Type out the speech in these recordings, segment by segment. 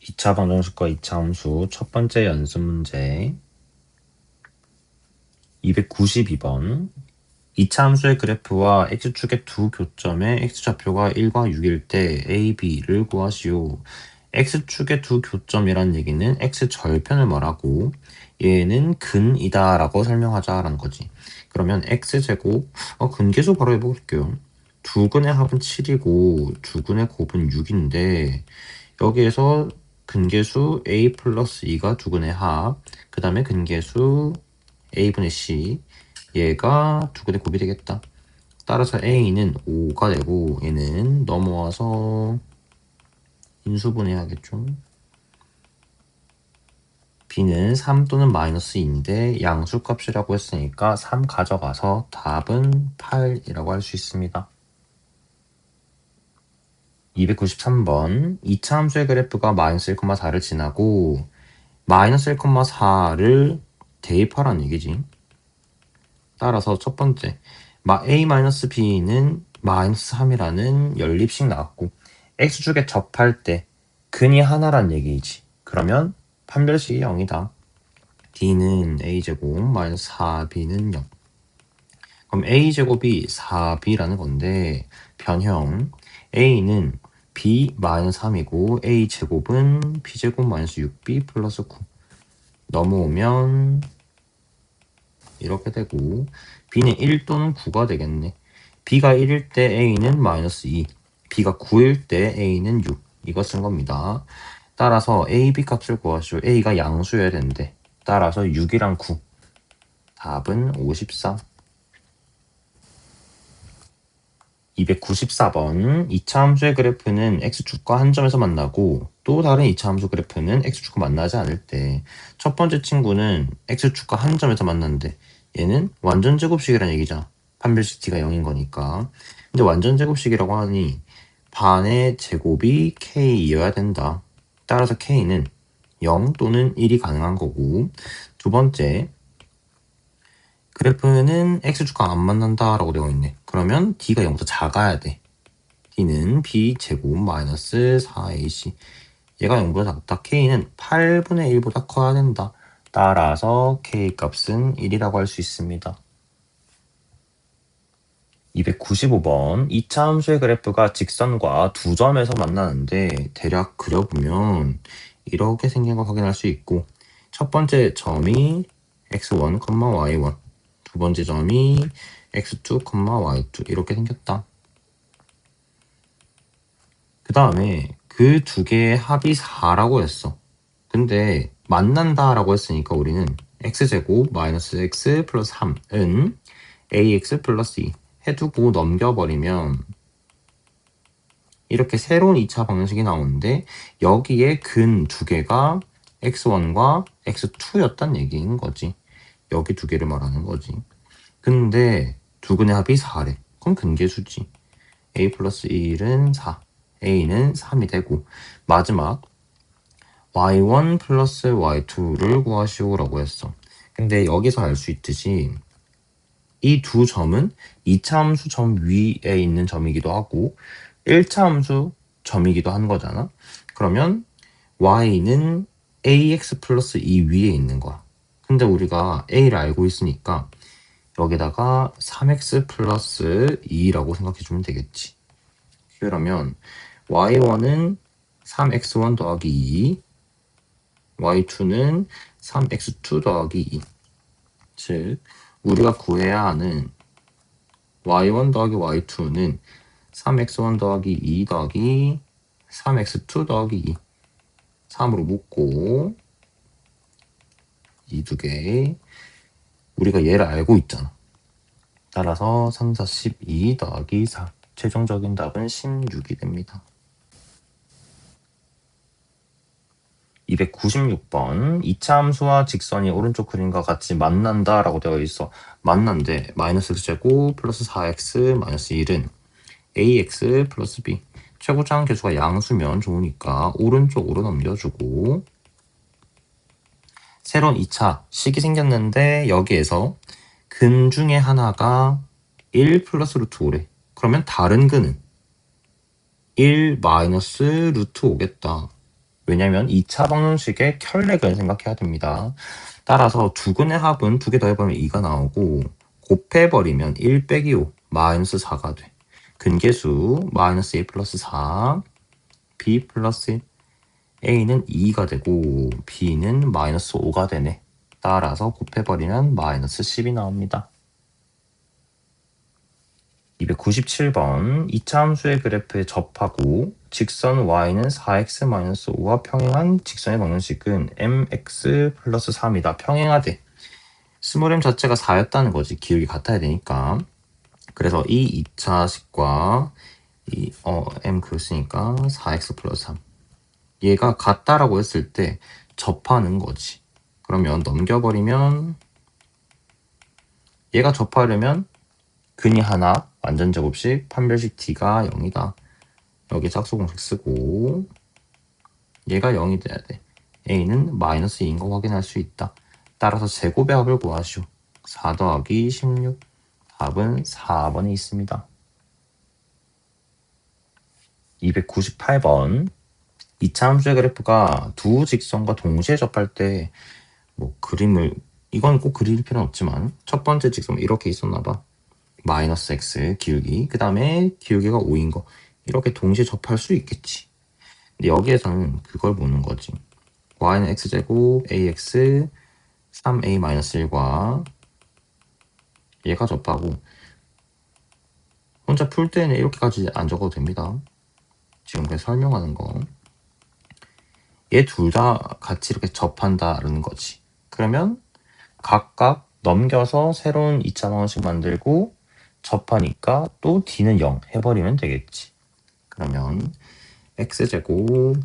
2차 방정식과 2차 함수 첫 번째 연습 문제 292번 2차 함수의 그래프와 x축의 두 교점의 x좌표가 1과 6일 때 a, b를 구하시오. x축의 두 교점이란 얘기는 x절편을 말하고 얘는 근이다 라고 설명하자라는 거지. 그러면 x제곱 근계수 바로 해볼게요. 두 근의 합은 7이고 두 근의 곱은 6인데 여기에서 근계수 a 플러스 2가 두 근의 합, 그 다음에 근계수 a분의 c, 얘가 두 근의 곱이 되겠다. 따라서 a는 5가 되고 얘는 넘어와서 인수분해하겠죠. b는 3 또는 마이너스 2인데 양수값이라고 했으니까 3 가져가서 답은 8이라고 할 수 있습니다. 293번 2차 함수의 그래프가 마이너스 1,4를 지나고 마이너스 1,4를 대입하라는 얘기지. 따라서 첫 번째 a-b는 마이너스 3이라는 연립식 나왔고 x축에 접할 때 근이 하나란 얘기이지. 그러면 판별식이 0이다. d는 a제곱 마이너스 4b는 0. 그럼 a제곱이 4b라는 건데 변형 a는 b 마이너스 3이고 a제곱은 b제곱 마이너스 6b 플러스 9 넘어오면 이렇게 되고 b는 1 또는 9가 되겠네. b가 1일 때 a는 마이너스 2, b가 9일 때 a는 6. 이거 쓴 겁니다. 따라서 a, b 값을 구하시오. a가 양수여야 되는데 따라서 6이랑 9. 답은 54. 294번 2차 함수의 그래프는 x축과 한 점에서 만나고 또 다른 2차 함수 그래프는 x축과 만나지 않을 때 첫 번째 친구는 x축과 한 점에서 만났는데 얘는 완전 제곱식이라는 얘기잖아. 판별식 t가 0인 거니까. 근데 완전 제곱식이라고 하니 반의 제곱이 k이어야 된다. 따라서 k는 0 또는 1이 가능한 거고 두 번째 그래프는 x축과 안 만난다라고 되어 있네. 그러면 d가 0보다 작아야 돼. d는 b제곱 마이너스 4ac. 얘가 0보다 작다. k는 8분의 1보다 커야 된다. 따라서 k 값은 1이라고 할 수 있습니다. 295번 2차 함수의 그래프가 직선과 두 점에서 만나는데 대략 그려보면 이렇게 생긴 걸 확인할 수 있고 첫 번째 점이 x1, y1 두 번째 점이 x2, y2 이렇게 생겼다. 그 다음에 그 두 개의 합이 4라고 했어. 근데 만난다라고 했으니까 우리는 x제곱 마이너스 x 플러스 3은 ax 플러스 2 해두고 넘겨버리면 이렇게 새로운 2차 방정식이 나오는데 여기에 근 두 개가 x1과 x2였단 얘기인 거지. 여기 두 개를 말하는 거지. 근데 두 근의 합이 4래. 그럼 근계수지. a 플러스 1은 4, a는 3이 되고 마지막 y1 플러스 y2를 구하시오라고 했어. 근데 여기서 알 수 있듯이 이 두 점은 2차 함수 점 위에 있는 점이기도 하고 1차 함수 점이기도 한 거잖아. 그러면 y는 ax 플러스 2 위에 있는 거야. 근데 우리가 a를 알고 있으니까 여기다가 3x 플러스 2라고 생각해주면 되겠지. 그러면 y1은 3x1 더하기 2, y2는 3x2 더하기 2. 즉 우리가 구해야 하는 y1 더하기 y2는 3x1 더하기 2 더하기 3x2 더하기 2. 3으로 묶고 이 두 개 우리가 얘를 알고 있잖아. 따라서 3, 4, 12 더하기 4. 최종적인 답은 16이 됩니다. 296번 2차 함수와 직선이 오른쪽 그림과 같이 만난다 라고 되어 있어. 만난데 마이너스 x제곱 플러스 4x 마이너스 1은 ax 플러스 b. 최고차항 계수가 양수면 좋으니까 오른쪽으로 넘겨주고 새로운 2차 식이 생겼는데 여기에서 근 중에 하나가 1 플러스 루트 5래. 그러면 다른 근은 1 마이너스 루트 5겠다. 왜냐면 2차 방정식의 켤레근 생각해야 됩니다. 따라서 두근의 합은 두 개 더해보면 2가 나오고 곱해버리면 1 빼기 5 마이너스 4가 돼. 근계수 마이너스 1 플러스 4 b 플러스 a는 2가 되고 b는 마이너스 5가 되네. 따라서 곱해버리면 마이너스 10이 나옵니다. 297번 2차 함수의 그래프에 접하고 직선 y는 4x-5와 평행한 직선의 방정식은 mx 플러스 3이다. 평행하대. 스몰 m 자체가 4였다는 거지. 기울기 같아야 되니까. 그래서 이 2차식과 이 m 그랬으니까 4x 플러스 3 얘가 같다라고 했을 때 접하는 거지. 그러면 넘겨버리면 얘가 접하려면 근이 하나 완전 제곱식 판별식 t가 0이다. 여기 짝수 공식 쓰고 얘가 0이 돼야 돼. a는 마이너스 2인 거 확인할 수 있다. 따라서 제곱의 합을 구하시오. 4 더하기 16 답은 4번에 있습니다. 298번 2차 함수의 그래프가 두 직선과 동시에 접할 때 뭐 그림을 이건 꼭 그릴 필요는 없지만 첫 번째 직선 이렇게 있었나 봐. 마이너스 x 기울기 그 다음에 기울기가 5인 거 이렇게 동시에 접할 수 있겠지. 근데 여기에서는 그걸 보는 거지. y는 x제곱 ax 3a-1과 얘가 접하고 혼자 풀 때는 이렇게까지 안 적어도 됩니다. 지금 그냥 설명하는 거. 얘 둘 다 같이 이렇게 접한다는 거지. 그러면 각각 넘겨서 새로운 2차 방정식 만들고 접하니까 또 d는 0 해버리면 되겠지. 그러면 x제곱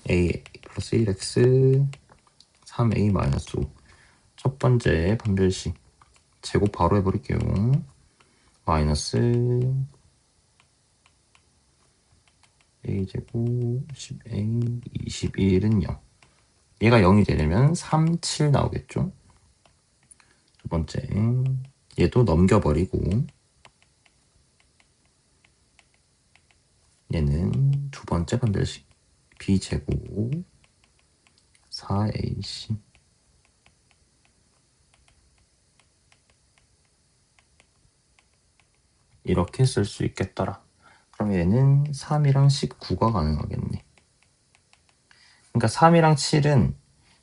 a 플러스 1x 3a 마이너스 5 첫 번째 판별식 제곱 바로 해버릴게요. 마이너스 a제곱 10a 21은 0 얘가 0이 되려면 3, 7 나오겠죠. 두 번째 얘도 넘겨버리고 얘는 두 번째 판별식 b제곱 4ac 이렇게 쓸 수 있겠더라. 그럼 얘는 3이랑 19가 가능하겠네. 그러니까 3이랑 7은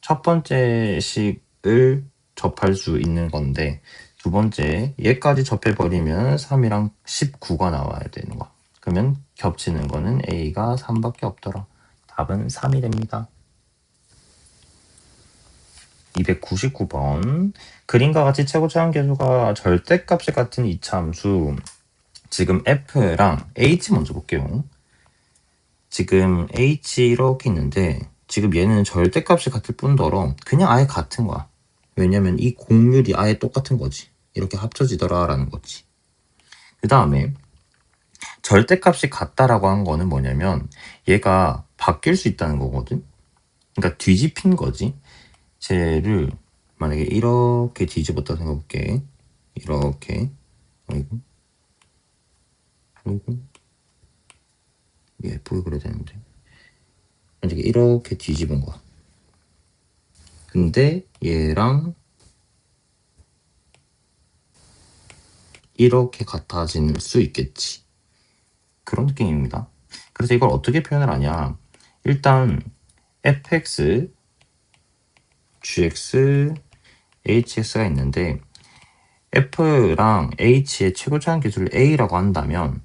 첫 번째 식을 접할 수 있는 건데 두 번째 얘까지 접해버리면 3이랑 19가 나와야 되는 거야. 그러면 겹치는 거는 a가 3밖에 없더라. 답은 3이 됩니다. 299번 그림과 같이 최고 차항계수가 절대값이 같은 이차함수 지금 f랑 h 먼저 볼게요. 지금 h 이렇게 있는데 지금 얘는 절대값이 같을 뿐더러 그냥 아예 같은 거야. 왜냐면 이 공률이 아예 똑같은 거지. 이렇게 합쳐지더라 라는 거지. 그 다음에 절대값이 같다라고 한 거는 뭐냐면 얘가 바뀔 수 있다는 거거든. 그러니까 뒤집힌 거지. 쟤를 만약에 이렇게 뒤집었다 생각해볼게. 이렇게 아이고 예쁘게 그려야 되는데 만약에 이렇게 뒤집은 거야. 근데 얘랑 이렇게 같아질 수 있겠지. 그런 느낌입니다. 그래서 이걸 어떻게 표현을 하냐. 일단 fx, gx, hx가 있는데 f랑 h의 최고차항 기술을 a라고 한다면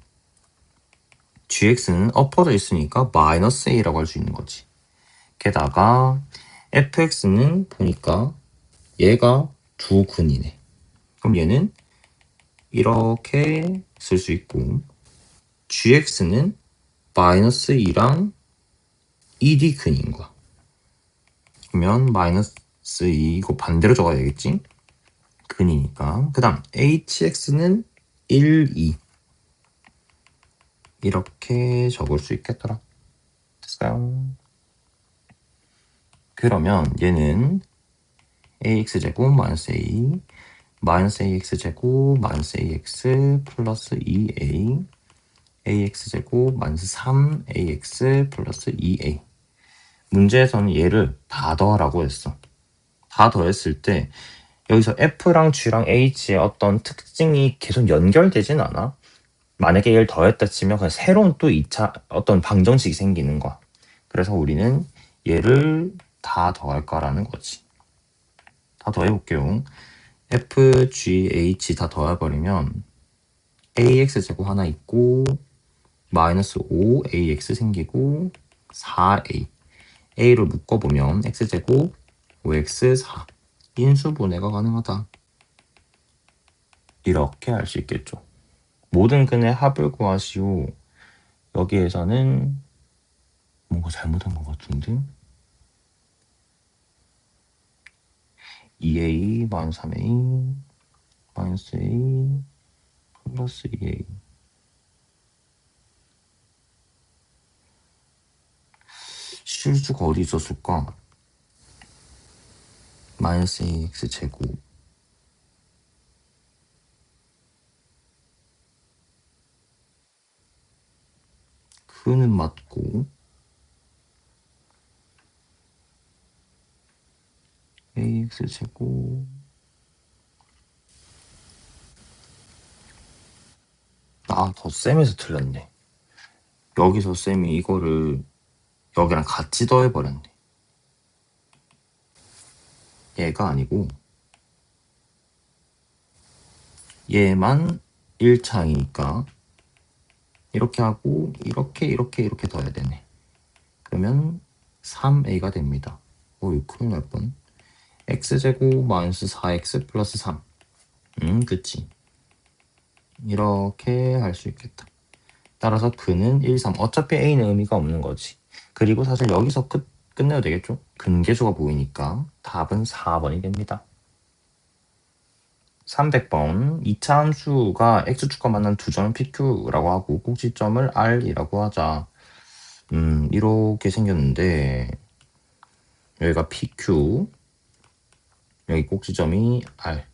gx는 엎어져 있으니까 마이너스 a라고 할 수 있는 거지. 게다가 fx는 보니까 얘가 두 근이네. 그럼 얘는 이렇게 쓸 수 있고 gx는 마이너스 2랑 1이 근인 거야. 그러면 마이너스 2 이거 반대로 적어야 되겠지? 근이니까. 그 다음 hx는 1, 2 이렇게 적을 수 있겠더라. 됐어요. 그러면 얘는 ax제곱 마이너스 a 마이너스 ax제곱 마이너스 ax 플러스 2a ax제곱 마이너스 3ax 플러스 2a 문제에서는 얘를 다 더하라고 했어. 다 더했을 때 여기서 F랑 G랑 H의 어떤 특징이 계속 연결되진 않아. 만약에 얘를 더했다 치면 그냥 새로운 또 2차 어떤 방정식이 생기는 거야. 그래서 우리는 얘를 다 더할 거라는 거지. 다 더해볼게요. F, G, H 다 더해버리면 AX제곱 하나 있고 마이너스 5AX 생기고 4A A로 묶어보면 X제곱 5X 4 인수분해가 가능하다. 이렇게 할 수 있겠죠. 모든 근의 합을 구하시오. 여기에서는 뭔가 잘못한 것 같은데 2A 마이너스 3A 마이너스 A 플러스 2A 실수가 어디 있었을까? 마이너스 AX 제곱 그는 맞고 AX 제곱 덧셈에서 틀렸네. 여기서 쌤이 이거를 여기랑 같이 더해버렸네. 얘가 아니고 얘만 1창이니까 이렇게 하고 이렇게 더해야 되네. 그러면 3a가 됩니다. 이거 큰일 날 뻔. x제곱 마이너스 4x 플러스 3. 그치. 이렇게 할 수 있겠다. 따라서 그는 1, 3. 어차피 a는 의미가 없는 거지. 그리고 사실 여기서 끝내도 되겠죠? 근계수가 보이니까 답은 4번이 됩니다. 300번 2차 함수가 x축과 만난 두 점을 PQ라고 하고 꼭지점을 R이라고 하자. 이렇게 생겼는데 여기가 PQ 여기 꼭지점이 R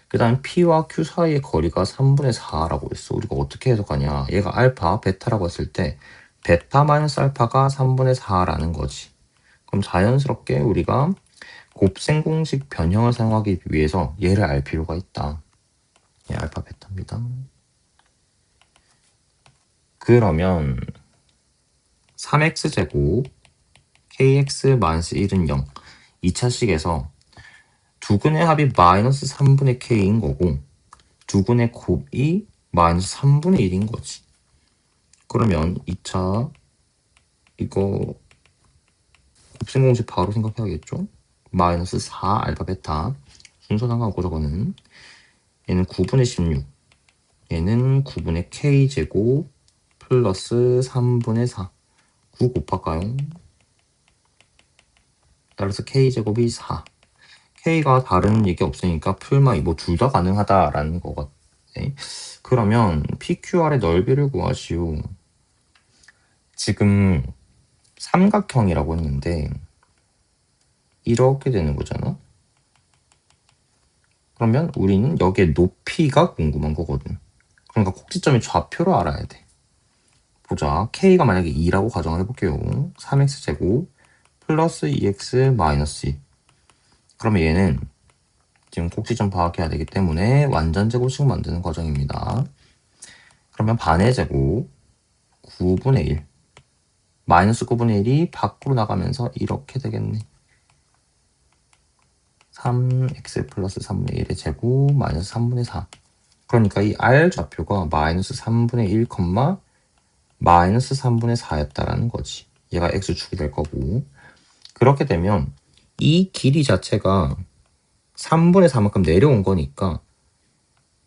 그 다음 P와 Q 사이의 거리가 3분의 4라고 했어. 우리가 어떻게 해석하냐. 얘가 알파, 베타라고 했을 때 베타 마이너스 알파가 3분의 4라는 거지. 그럼 자연스럽게 우리가 곱셈 공식 변형을 사용하기 위해서 얘를 알 필요가 있다. 얘 알파 베타입니다. 그러면 3x제곱 kx-1은 0 2차식에서 두근의 합이 마이너스 3분의 k인 거고 두근의 곱이 마이너스 3분의 1인 거지. 그러면 2차 이거 곱셈 공식 바로 생각해야겠죠? 마이너스 4 알파 베타 순서 상관없고 저거는 얘는 9분의 16 얘는 9분의 k제곱 플러스 3분의 4 9 곱할까요? 따라서 k제곱이 4 k가 다른 얘기 없으니까 풀마 뭐 둘 다 가능하다라는 거 같아. 그러면 PQR의 넓이를 구하시오. 지금 삼각형이라고 했는데 이렇게 되는 거잖아. 그러면 우리는 여기에 높이가 궁금한 거거든. 그러니까 꼭지점의 좌표를 알아야 돼. 보자. K가 만약에 2라고 가정을 해볼게요. 3x제곱 플러스 2x 마이너스 2. 그러면 얘는 지금 꼭지점 파악해야 되기 때문에 완전 제곱식 만드는 과정입니다. 그러면 반의 제곱 9분의 1 마이너스 9분의 1이 밖으로 나가면서 이렇게 되겠네. 3x 플러스 3분의 1의 제곱 마이너스 3분의 4 그러니까 이 R 좌표가 마이너스 3분의 1, 마이너스 3분의 4였다라는 거지. 얘가 x축이 될 거고 그렇게 되면 이 길이 자체가 3분의 4만큼 내려온 거니까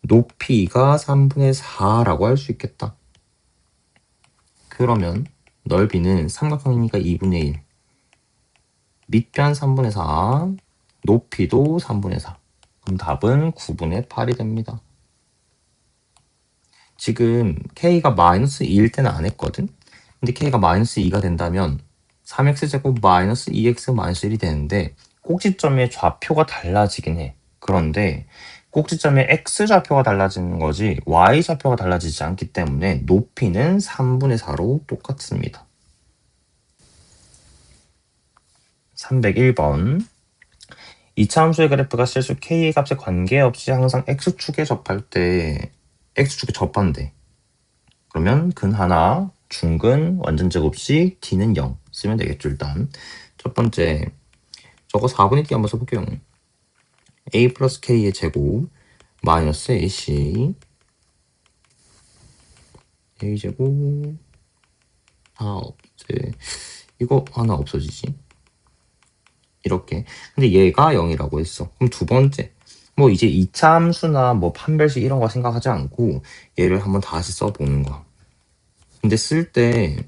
높이가 3분의 4라고 할 수 있겠다. 그러면 넓이는 삼각형이니까 2분의 1 밑변 3분의 4 높이도 3분의 4 그럼 답은 9분의 8이 됩니다. 지금 K가 마이너스 2일 때는 안 했거든? 근데 K가 마이너스 2가 된다면 3x제곱 마이너스 2x 마이너스 1이 되는데 꼭지점의 좌표가 달라지긴 해. 그런데 꼭지점의 x좌표가 달라지는 거지 y좌표가 달라지지 않기 때문에 높이는 3분의 4로 똑같습니다. 301번. 이차 함수의 그래프가 실수 k의 값에 관계없이 항상 x축에 접할 때 x축에 접한대. 그러면 근 하나, 중근, 완전 제곱식, t는 0 쓰면 되겠죠. 일단 첫 번째 저거 4분의 t 한번 써볼게요. a 플러스 k의 제곱 마이너스 ac a 제곱 다 없지. 이거 하나 없어지지. 이렇게. 근데 얘가 0이라고 했어. 그럼 두 번째. 뭐 이제 2차 함수나 뭐 판별식 이런 거 생각하지 않고 얘를 한번 다시 써보는 거야. 근데 쓸 때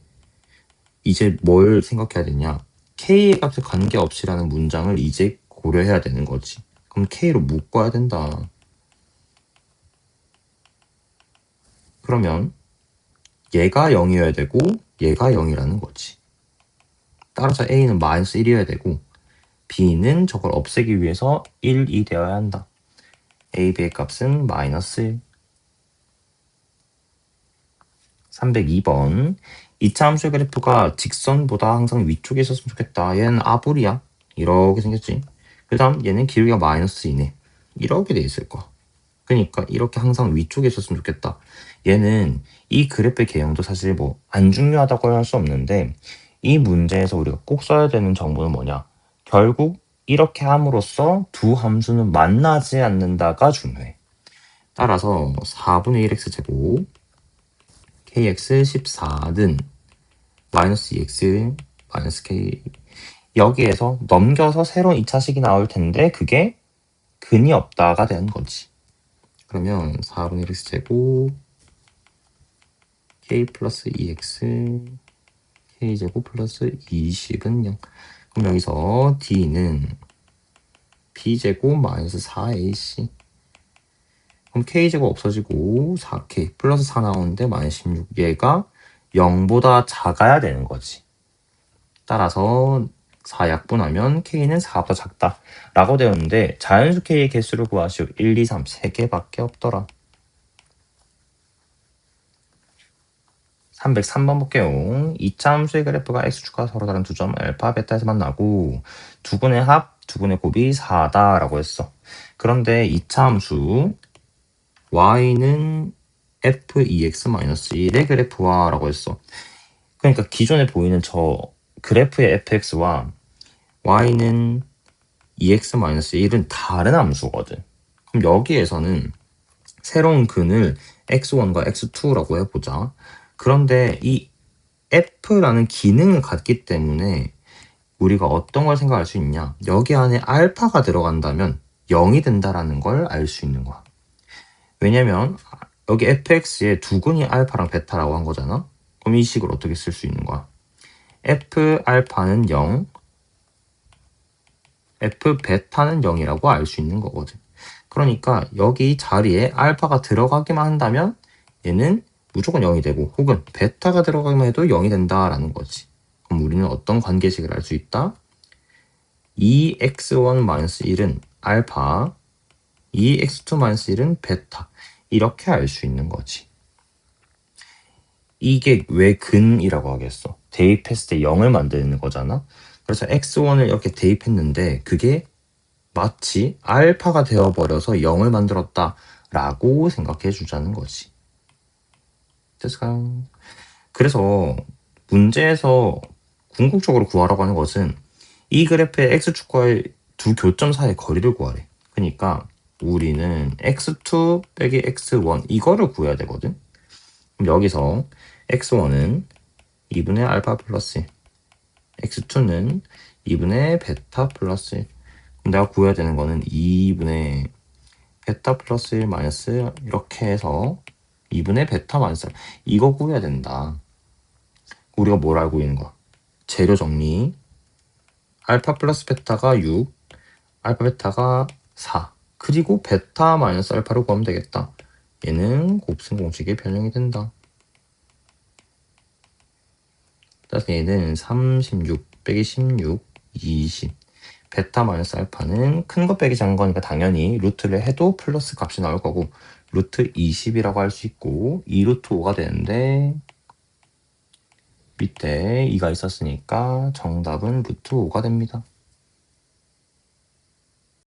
이제 뭘 생각해야 되냐? k의 값에 관계없이라는 문장을 이제 고려해야 되는 거지. 그럼 k로 묶어야 된다. 그러면 얘가 0이어야 되고 얘가 0이라는 거지. 따라서 a는 마이너스 1이어야 되고 b는 저걸 없애기 위해서 1이 되어야 한다. a, b의 값은 마이너스 1. 302번. 2차 함수의 그래프가 직선보다 항상 위쪽에 있었으면 좋겠다. 얘는 아볼이야. 이렇게 생겼지. 그 다음 얘는 길이가 마이너스 2네. 이렇게 돼 있을 거야. 그러니까 이렇게 항상 위쪽에 있었으면 좋겠다. 얘는 이 그래프의 개형도 사실 뭐 안 중요하다고 할 수 없는데 이 문제에서 우리가 꼭 써야 되는 정보는 뭐냐? 결국 이렇게 함으로써 두 함수는 만나지 않는다가 중요해. 따라서 4분의 1x 제곱 kx 14는 마이너스 2x 마이너스 k 여기에서 넘겨서 새로운 2차식이 나올 텐데 그게 근이 없다가 되는 거지. 그러면 4분의 1x 제곱 k 플러스 2x k 제곱 플러스 20은 0. 그럼 여기서 d는 b 제곱 마이너스 4ac. 그럼 k 제곱 없어지고 4k 플러스 4 나오는데 마이너스 16. 얘가 0보다 작아야 되는 거지. 따라서 4 약분하면 k는 4보다 작다 라고 되었는데 자연수 k의 개수를 구하시오. 1, 2, 3 3개밖에 없더라. 303번 볼게요. 2차 함수의 그래프가 x축과 서로 다른 두 점 알파, 베타에서 만나고 두근의 합, 두근의 곱이 4다 라고 했어. 그런데 2차 함수 y는 f2x-1의 그래프와 라고 했어. 그러니까 기존에 보이는 저 그래프의 fx와 y는 2x-1은 다른 함수거든. 그럼 여기에서는 새로운 근을 x1과 x2라고 해보자. 그런데 이 f라는 기능을 갖기 때문에 우리가 어떤 걸 생각할 수 있냐? 여기 안에 알파가 들어간다면 0이 된다라는 걸 알 수 있는 거야. 왜냐면 여기 fx에 두 근이 알파랑 베타라고 한 거잖아. 그럼 이 식을 어떻게 쓸 수 있는 거야? f 알파는 0, f 베타는 0이라고 알 수 있는 거거든. 그러니까 여기 자리에 알파가 들어가기만 한다면 얘는 무조건 0이 되고 혹은 베타가 들어가기만 해도 0이 된다라는 거지. 그럼 우리는 어떤 관계식을 알 수 있다? 2x1-1은 알파, 2x2-1은 베타. 이렇게 알 수 있는 거지. 이게 왜 근이라고 하겠어? 대입했을 때 0을 만드는 거잖아. 그래서 x1을 이렇게 대입했는데 그게 마치 알파가 되어버려서 0을 만들었다라고 생각해 주자는 거지. 됐을까요? 그래서 문제에서 궁극적으로 구하라고 하는 것은 이 그래프의 x축과의 두 교점 사이의 거리를 구하래. 그러니까 우리는 x2 빼기 x1 이거를 구해야 되거든. 그럼 여기서 x1은 2분의 알파 플러스 1, x2는 2분의 베타 플러스 1. 그럼 내가 구해야 되는 거는 2분의 베타 플러스 1 마이너스 이렇게 해서 2분의 베타 마이너스 1. 이거 구해야 된다. 우리가 뭘 알고 있는 거야? 재료 정리. 알파 플러스 베타가 6, 알파 베타가 4. 그리고 베타 마이너스 알파를 구하면 되겠다. 얘는 곱셈 공식에 변형이 된다. 따라서 얘는 36 빼기 16, 20. 베타 마이너스 알파는 큰 거 빼기 작은 거니까 당연히 루트를 해도 플러스 값이 나올 거고 루트 20이라고 할 수 있고 2 루트 5가 되는데 밑에 2가 있었으니까 정답은 루트 5가 됩니다.